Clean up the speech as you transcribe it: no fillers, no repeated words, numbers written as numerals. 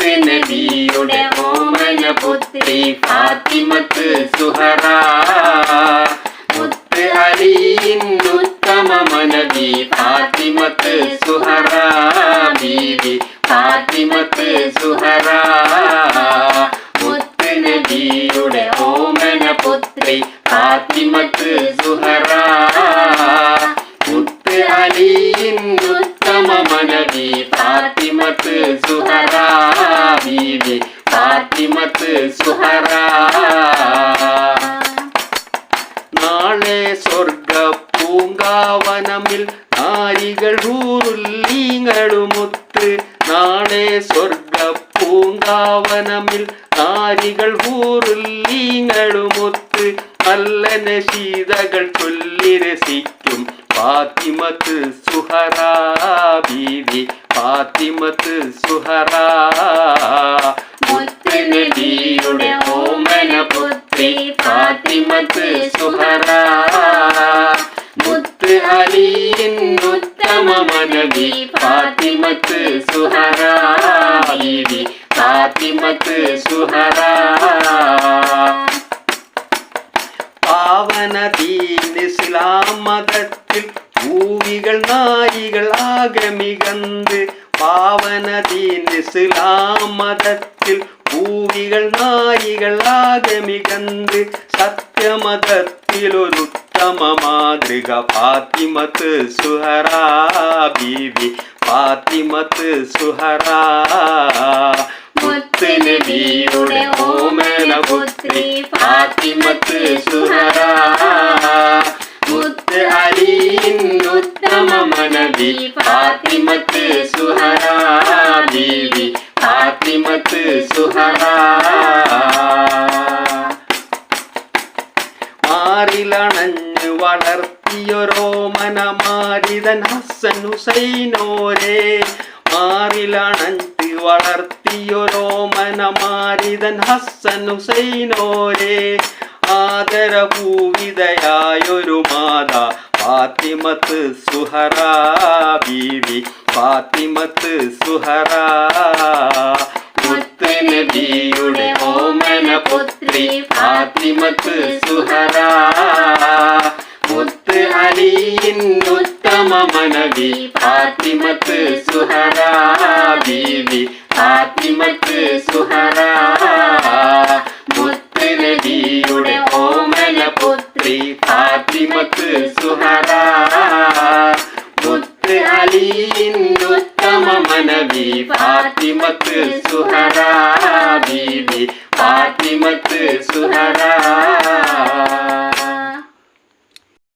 മുത്ത് നബിയുടെ ഓമന പുത്രി ഫാത്തിമത്ത് സുഹറ മുത്ത് അലിയിൻ ഉത്തമ മനബി ഫാത്തിമത്ത് സുഹറ ബീവി ഫാത്തിമത്ത് സുഹറ മുത്ത് നബിയുടെ ഓമന പുത്രി ഫാത്തിമത്ത് സുഹറ മുത്ത് അലിയിൻ ഉത്തമ മനബി ഫാത്തിമത്ത് സുഹറ ബീവി ഫാത്തിമത്ത് സുഹറ നാളെ സ്വർഗ പൂങ്കാവനമിൽ നാരികൾ ഹൂറുല്ലീങ്ങളുമൊത്ത് നാളെ സ്വർഗ പൂങ്കാവനമിൽ നാരികൾ ഹൂറുല്ലീങ്ങളുമൊത്ത് നല്ല നശീതകൾ ചൊല്ലി രസിക്കും ഫാത്തിമത്ത് സുഹറ ബീവി ഫാത്തിമത്ത് സുഹറ മുത്ത് നബിയുടെ ഓമന പുത്രി ഫാത്തിമത്ത് സുഹറ മുത്ത് അലിയിൻ ഉത്തമ മനബി ഫാത്തിമത്ത് സുഹറ ബീവി ഫാത്തിമത്ത് സുഹറ പാവന ദീൻ ഇസ്ലാം മതത്തിൽ ഭൂവികൾ നായികൾ ആഗമികന്ത് പാവന ദീൻ ഇസ്ലാം മതത്തിൽ ഭൂവികൾ നായികൾ ആഗമികന്ത് സത്യമതത്തിലൊരുത്തമ മാതൃക ഫാത്തിമത്ത് സുഹറ ബീവി ഫാത്തിമത്ത് സുഹറ മുത്ത് നബിയുടെ ഓമന പുത്രി ഫാത്തിമത്ത് സുഹറ മുത്ത് അലിയിൻ ഉത്തമ മനബി ഫാത്തിമത്ത് സുഹറ ബീവി ഫാത്തിമത്ത് സുഹറ മാറിലണഞ്ഞു വളർത്തിയൊരോമന മാരിതൻ ഹസ്സൻ ഹുസൈനോരേ മാറിലണഞ്ഞ് വളർത്തിയൊരോമന മാരിതൻ ഹസ്സൻ ഹുസൈനോരേ ആദരഭൂവിതയായൊരു മാതാ ഫാത്തിമത്ത് സുഹറ ബീവി ഫാത്തിമത്ത് സുഹറ മുത്ത് നബിയുടെ ഓമന പുത്രി ഫാത്തിമത്ത് സുഹറ മുത്ത് അലിയിൻ ഉത്തമ മനബി ഫാത്തിമത്ത് സുഹറ ബീവി ഫാത്തിമത്ത് സുഹറ മുത്ത് നബിയുടെ ഓമന പുത്രി ഫാത്തിമത്ത് സുഹറ മുത്ത് അലിയിൻ ഉത്തമ മനബി ഫാത്തിമത്ത് സുഹറ ബീവി ഫാത്തിമത്ത് സുഹറ